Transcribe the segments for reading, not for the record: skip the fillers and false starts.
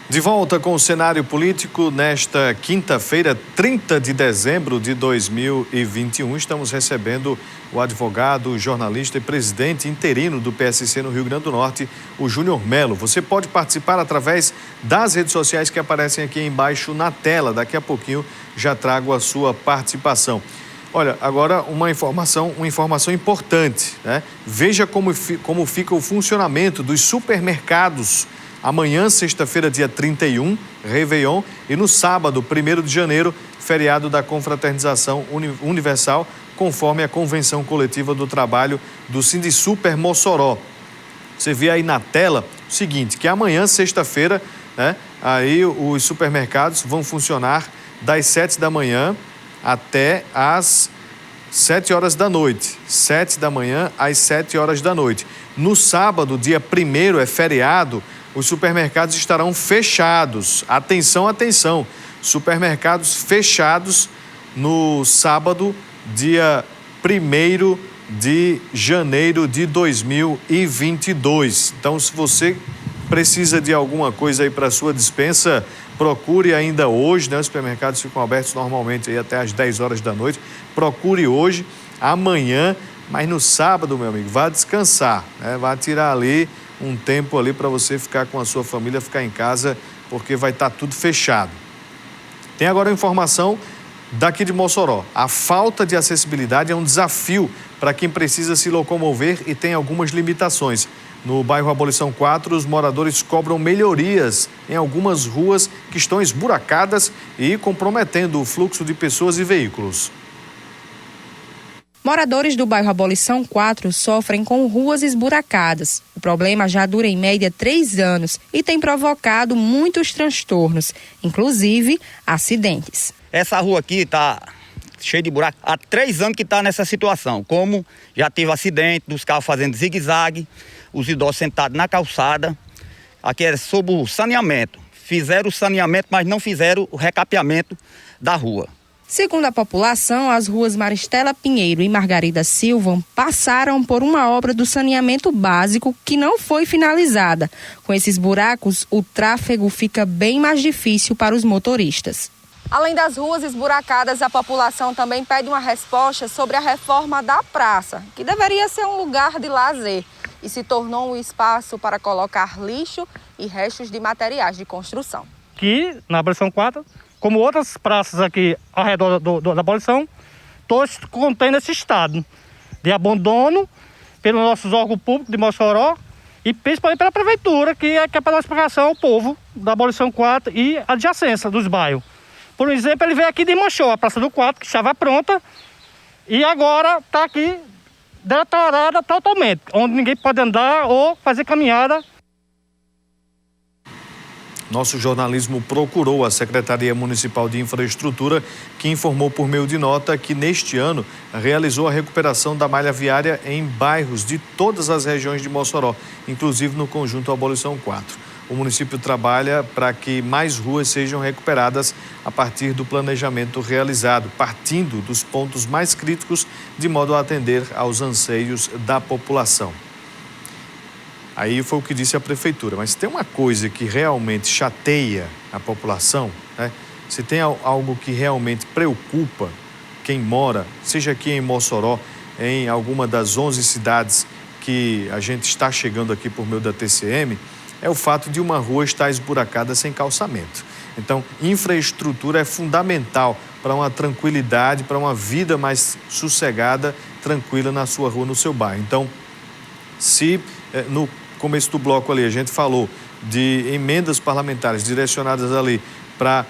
De volta com o cenário político, nesta quinta-feira, 30 de dezembro de 2021, estamos recebendo o advogado, jornalista e presidente interino do PSC no Rio Grande do Norte, o Júnior Melo. Você pode participar através das redes sociais que aparecem aqui embaixo na tela. Daqui a pouquinho já trago a sua participação. Olha, agora uma informação importante, né? Veja como fica o funcionamento dos supermercados amanhã, sexta-feira, dia 31, Réveillon, e no sábado, 1º de janeiro, feriado da Confraternização Universal, conforme a Convenção Coletiva do Trabalho do Sindisuper Mossoró. Você vê aí na tela o seguinte, que amanhã, sexta-feira, né, aí os supermercados vão funcionar das 7 da manhã até às 7 horas da noite. 7 da manhã às 7 horas da noite. No sábado, dia 1º, é feriado, os supermercados estarão fechados. Atenção, atenção. Supermercados fechados no sábado, dia 1º de janeiro de 2022. Então, se você precisa de alguma coisa aí para a sua despensa, procure ainda hoje, né? Os supermercados ficam abertos normalmente aí até às 10 horas da noite. Procure hoje, amanhã, mas no sábado, meu amigo, vá descansar, né? Vá tirar ali um tempo ali para você ficar com a sua família, ficar em casa, porque vai estar tudo fechado. Tem agora a informação daqui de Mossoró. A falta de acessibilidade é um desafio para quem precisa se locomover e tem algumas limitações. No bairro Abolição 4, os moradores cobram melhorias em algumas ruas que estão esburacadas e comprometendo o fluxo de pessoas e veículos. Moradores do bairro Abolição 4 sofrem com ruas esburacadas. O problema já dura em média 3 anos e tem provocado muitos transtornos, inclusive acidentes. Essa rua aqui está cheia de buraco. Há 3 anos que está nessa situação. Como já teve acidente dos carros fazendo zigue-zague, os idosos sentados na calçada. Aqui é sobre o saneamento. Fizeram o saneamento, mas não fizeram o recapeamento da rua. Segundo a população, as ruas Maristela Pinheiro e Margarida Silva passaram por uma obra do saneamento básico que não foi finalizada. Com esses buracos, o tráfego fica bem mais difícil para os motoristas. Além das ruas esburacadas, a população também pede uma resposta sobre a reforma da praça, que deveria ser um lugar de lazer e se tornou um espaço para colocar lixo e restos de materiais de construção. Aqui na Abolição 4, como outras praças aqui ao redor da Abolição, todos contêm esse estado de abandono pelos nossos órgãos públicos de Mossoró e principalmente pela prefeitura, que é para dar explicação ao povo da Abolição 4 e a adjacência dos bairros. Por exemplo, ele veio aqui de Manchou, a Praça do 4, que estava pronta, e agora está aqui deteriorada totalmente, onde ninguém pode andar ou fazer caminhada. Nosso jornalismo procurou a Secretaria Municipal de Infraestrutura, que informou por meio de nota que neste ano realizou a recuperação da malha viária em bairros de todas as regiões de Mossoró, inclusive no conjunto Abolição 4. O município trabalha para que mais ruas sejam recuperadas a partir do planejamento realizado, partindo dos pontos mais críticos, de modo a atender aos anseios da população. Aí foi o que disse a prefeitura, mas tem uma coisa que realmente chateia a população, né? Se tem algo que realmente preocupa quem mora, seja aqui em Mossoró, em alguma das 11 cidades que a gente está chegando aqui por meio da TCM, é o fato de uma rua estar esburacada sem calçamento. Então, infraestrutura é fundamental para uma tranquilidade, para uma vida mais sossegada, tranquila na sua rua, no seu bairro. Então, se no começo do bloco ali a gente falou de emendas parlamentares direcionadas ali para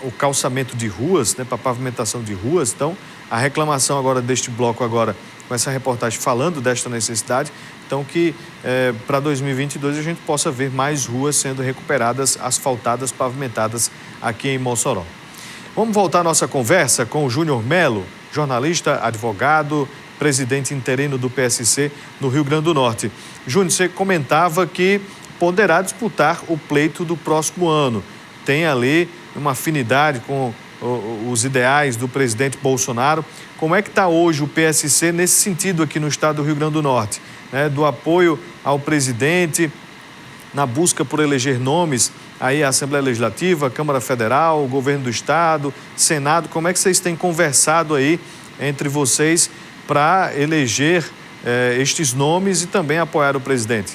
o calçamento de ruas, né, para a pavimentação de ruas, então a reclamação agora deste bloco agora, com essa reportagem falando desta necessidade, então que para 2022 a gente possa ver mais ruas sendo recuperadas, asfaltadas, pavimentadas aqui em Mossoró. Vamos voltar à nossa conversa com o Júnior Melo, jornalista, advogado, presidente interino do PSC no Rio Grande do Norte. Júnior, você comentava que poderá disputar o pleito do próximo ano. Tem ali uma afinidade com os ideais do presidente Bolsonaro. Como é que está hoje o PSC nesse sentido aqui no estado do Rio Grande do Norte? Do apoio ao presidente na busca por eleger nomes aí à Assembleia Legislativa, Câmara Federal, Governo do Estado, Senado. Como é que vocês têm conversado aí entre vocês para eleger estes nomes e também apoiar o presidente?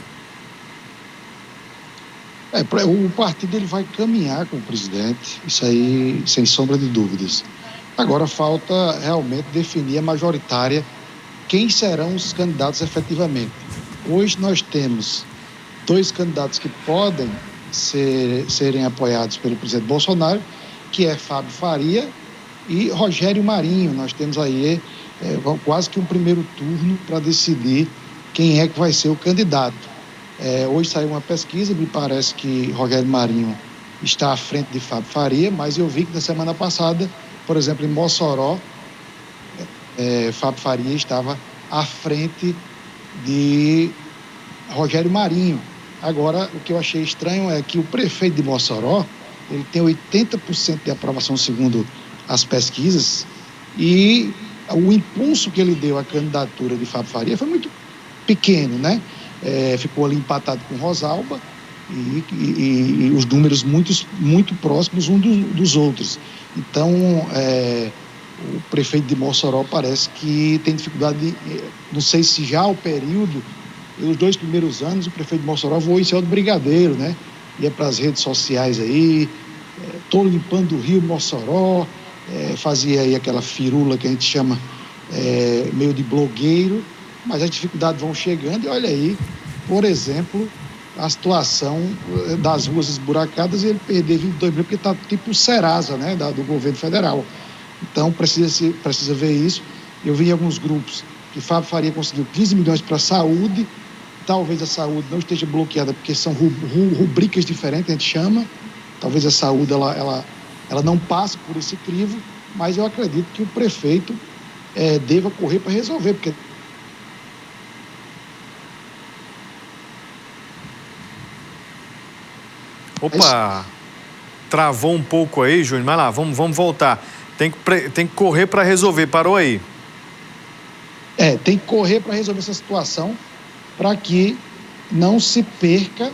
O partido ele vai caminhar com o presidente, isso aí sem sombra de dúvidas. Agora falta realmente definir a majoritária, quem serão os candidatos efetivamente. Hoje nós temos 2 candidatos que podem serem apoiados pelo presidente Bolsonaro, que é Fábio Faria e Rogério Marinho. Nós temos aí quase que um primeiro turno para decidir quem é que vai ser o candidato. Hoje saiu uma pesquisa, me parece que Rogério Marinho está à frente de Fábio Faria, mas eu vi que na semana passada, por exemplo, em Mossoró, Fábio Faria estava à frente de Rogério Marinho. Agora, o que eu achei estranho é que o prefeito de Mossoró, ele tem 80% de aprovação segundo as pesquisas, e o impulso que ele deu à candidatura de Fábio Faria foi muito pequeno, né? Ficou ali empatado com Rosalba e os números muito próximos uns dos outros. Então, o prefeito de Mossoró parece que tem dificuldade, não sei se já o período, nos 2 primeiros anos, o prefeito de Mossoró voou em céu do brigadeiro, né? Ia para as redes sociais aí, tô limpando o rio Mossoró, fazia aí aquela firula que a gente chama meio de blogueiro, mas as dificuldades vão chegando e olha aí, por exemplo, a situação das ruas esburacadas e ele perder 22 mil porque está tipo o Serasa, né, do governo federal. Então precisa ver isso. Eu vi em alguns grupos que Fábio Faria conseguiu 15 milhões para a saúde, talvez a saúde não esteja bloqueada porque são rubricas diferentes, a gente chama, talvez a saúde ela não passe por esse crivo, mas eu acredito que o prefeito deva correr para resolver, porque Opa, travou um pouco aí, Júnior, mas lá, vamos voltar. Tem que correr para resolver, parou aí. Tem que correr para resolver essa situação, para que não se perca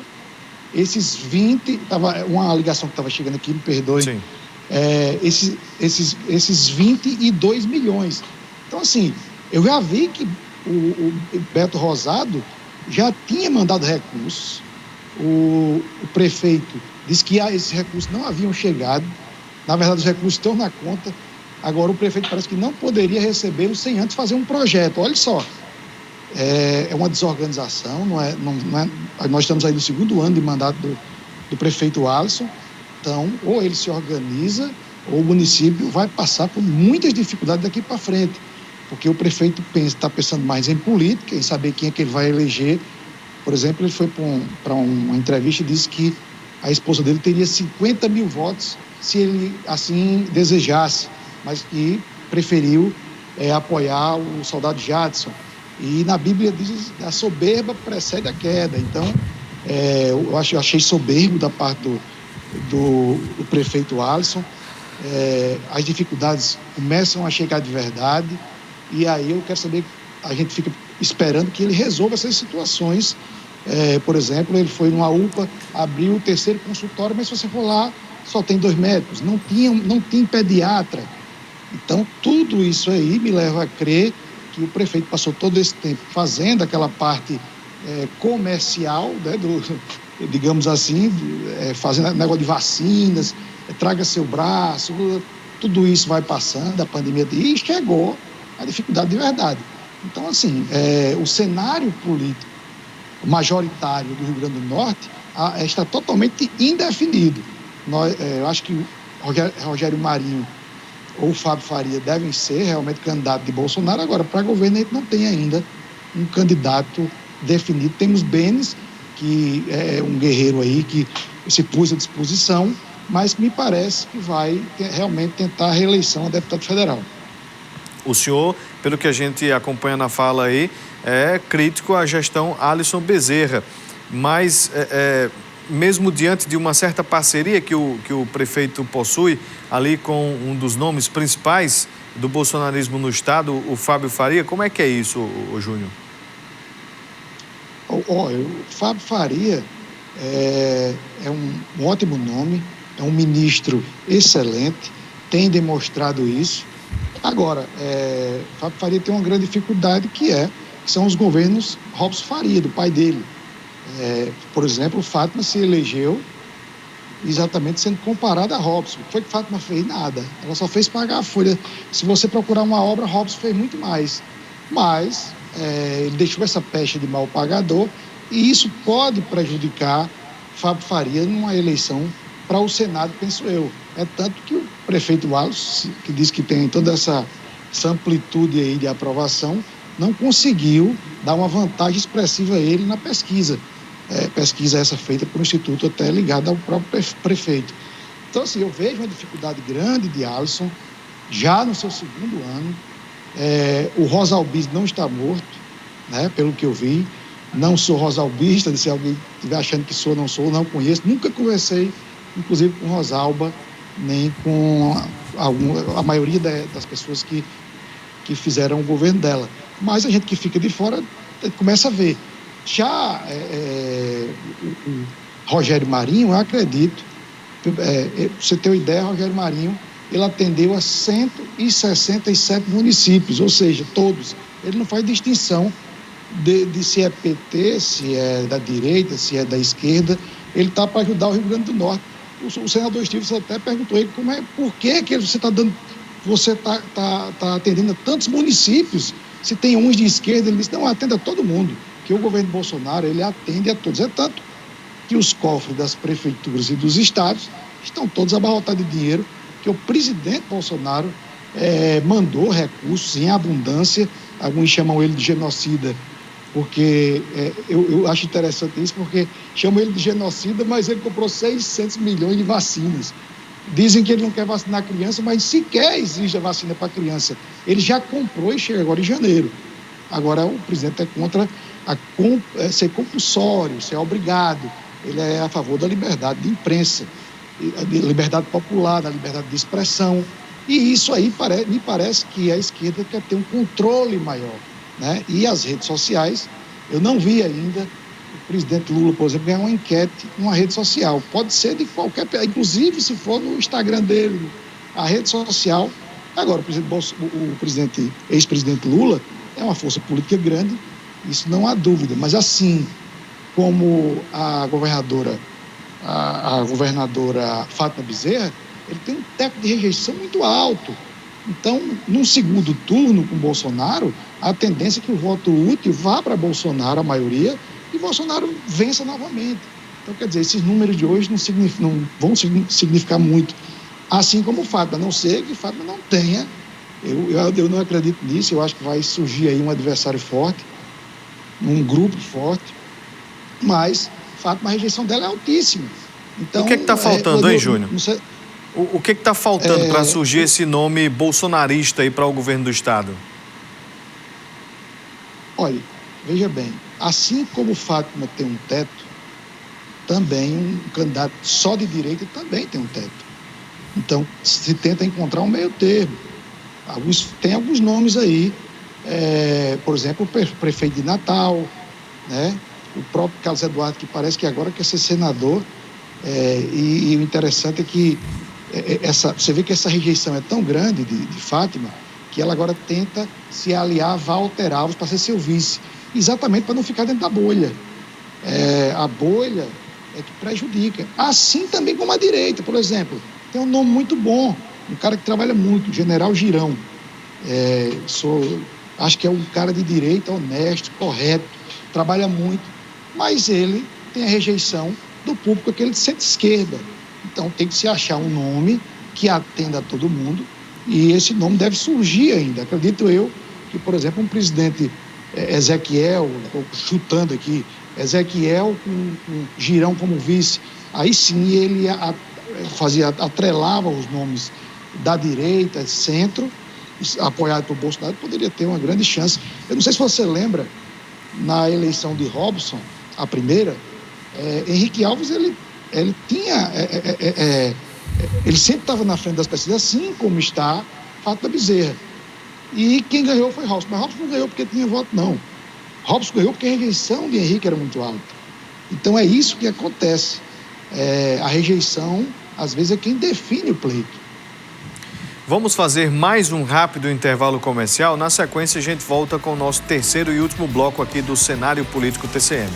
esses 20, uma ligação que estava chegando aqui, me perdoe. Sim. Esses 22 milhões. Então, assim, eu já vi que o Beto Rosado já tinha mandado recursos, o prefeito disse que esses recursos não haviam chegado, na verdade os recursos estão na conta, agora o prefeito parece que não poderia recebê-los sem antes fazer um projeto. Olha só, é uma desorganização, não é, nós estamos aí no 2º ano de mandato do prefeito Alisson, então ou ele se organiza ou o município vai passar por muitas dificuldades daqui para frente, porque o prefeito está pensando mais em política, em saber quem é que ele vai eleger. Por exemplo, ele foi para uma entrevista e disse que a esposa dele teria 50 mil votos se ele assim desejasse, mas que preferiu apoiar o soldado Jadson. E na Bíblia diz que a soberba precede a queda. Então, eu achei soberbo da parte do prefeito Alisson. As dificuldades começam a chegar de verdade e aí eu quero saber, a gente fica esperando que ele resolva essas situações. Por exemplo, ele foi numa UPA, abriu o 3º consultório, mas se você for lá, só tem 2 médicos, não tem pediatra. Então, tudo isso aí me leva a crer que o prefeito passou todo esse tempo fazendo aquela parte comercial, né, digamos assim, fazendo negócio de vacinas, traga seu braço, tudo isso vai passando, a pandemia, e chegou a dificuldade de verdade. Então, assim, o cenário político majoritário do Rio Grande do Norte está totalmente indefinido. Eu acho que Rogério Marinho ou Fábio Faria devem ser realmente candidato de Bolsonaro. Agora, para governo, a gente não tem ainda um candidato definido. Temos Benes, que é um guerreiro aí que se pôs à disposição, mas me parece que vai realmente tentar a reeleição a deputado federal. O senhor, pelo que a gente acompanha na fala aí, é crítico à gestão Alisson Bezerra, mas mesmo diante de uma certa parceria que o prefeito possui ali com um dos nomes principais do bolsonarismo no estado, o Fábio Faria, como é que é isso, Júnior? O Fábio Faria é um ótimo nome, é um ministro excelente, tem demonstrado isso. Agora, Fábio Faria tem uma grande dificuldade que são os governos Robson Faria, do pai dele. Por exemplo, Fátima se elegeu exatamente sendo comparada a Robson. O que foi que Fátima fez? Nada. Ela só fez pagar a folha. Se você procurar uma obra, Robson fez muito mais. Mas ele deixou essa pecha de mal pagador e isso pode prejudicar Fábio Faria numa eleição para o Senado, penso eu. É tanto que o prefeito Wallace, que diz que tem toda essa amplitude aí de aprovação, não conseguiu dar uma vantagem expressiva a ele na pesquisa. Pesquisa essa feita por um instituto até ligado ao próprio prefeito. Então, assim, eu vejo uma dificuldade grande de Alisson, já no seu segundo ano. O Rosalbis não está morto, né, pelo que eu vi. Não sou rosalbista, se alguém estiver achando que sou, não conheço. Nunca conversei, inclusive, com Rosalba, nem com a maioria das pessoas que fizeram o governo dela. Mas a gente que fica de fora começa a ver. Já o Rogério Marinho, eu acredito, pra você ter uma ideia, Rogério Marinho, ele atendeu a 167 municípios, ou seja, todos. Ele não faz distinção de se é PT, se é da direita, se é da esquerda. Ele está para ajudar o Rio Grande do Norte. O senador Stevens até perguntou a ele por que você está dando, você tá atendendo a tantos municípios, se tem uns de esquerda. Ele disse, não, atenda a todo mundo, que o governo Bolsonaro, ele atende a todos. É tanto que os cofres das prefeituras e dos estados estão todos abarrotados de dinheiro, que o presidente Bolsonaro mandou recursos em abundância. Alguns chamam ele de genocida, porque eu acho interessante isso, porque chamam ele de genocida, mas ele comprou 600 milhões de vacinas. Dizem que ele não quer vacinar criança, mas sequer exige a vacina para criança. Ele já comprou e chega agora em janeiro. Agora o presidente é contra ser compulsório, ser obrigado. Ele é a favor da liberdade de imprensa, da liberdade popular, da liberdade de expressão. E isso aí me parece que a esquerda quer ter um controle maior, né? E as redes sociais, eu não vi ainda o presidente Lula, por exemplo, ganhar uma enquete numa rede social. Pode ser de qualquer, inclusive se for no Instagram dele, a rede social. Agora, o ex-presidente Lula é uma força política grande, isso não há dúvida. Mas assim como a governadora Fátima Bezerra, ele tem um teto de rejeição muito alto. Então, num segundo turno com Bolsonaro, a tendência é que o voto útil vá para Bolsonaro, a maioria, e Bolsonaro vença novamente. Então, quer dizer, esses números de hoje não vão significar muito. Assim como o Fátima, a não ser que Fátima não tenha. Eu não acredito nisso, eu acho que vai surgir aí um adversário forte, um grupo forte, mas Fátima, a rejeição dela é altíssima. Então, o que está faltando, hein, Júnior? O que está faltando para surgir esse nome bolsonarista aí para o governo do Estado? Olha, veja bem, assim como Fátima tem um teto, também um candidato só de direita também tem um teto. Então, se tenta encontrar um meio termo. Tem alguns nomes aí, por exemplo, o prefeito de Natal, né? O próprio Carlos Eduardo, que parece que agora quer ser senador, e o interessante é que você vê que essa rejeição é tão grande de Fátima, que ela agora tenta se aliar a Walter Alves para ser seu vice, exatamente para não ficar dentro da bolha. A bolha é que prejudica. Assim também como a direita, por exemplo. Tem um nome muito bom, um cara que trabalha muito, o General Girão. Acho que é um cara de direita, honesto, correto, trabalha muito, mas ele tem a rejeição do público, aquele de centro-esquerda. Então tem que se achar um nome que atenda a todo mundo, e esse nome deve surgir ainda. Acredito eu que, por exemplo, um presidente Ezequiel, chutando aqui, Ezequiel com Girão como vice, aí sim ele atrelava os nomes da direita, centro, apoiado por Bolsonaro, poderia ter uma grande chance. Eu não sei se você lembra, na eleição de Robson, a primeira, Henrique Alves, ele tinha, ele sempre estava na frente das pesquisas, assim como está Fátima Bezerra. E quem ganhou foi Robson. Mas Robson não ganhou porque tinha voto, não. Robson ganhou porque a rejeição de Henrique era muito alta. Então é isso que acontece. A rejeição, às vezes, é quem define o pleito. Vamos fazer mais um rápido intervalo comercial. Na sequência, a gente volta com o nosso terceiro e último bloco aqui do Cenário Político TCM.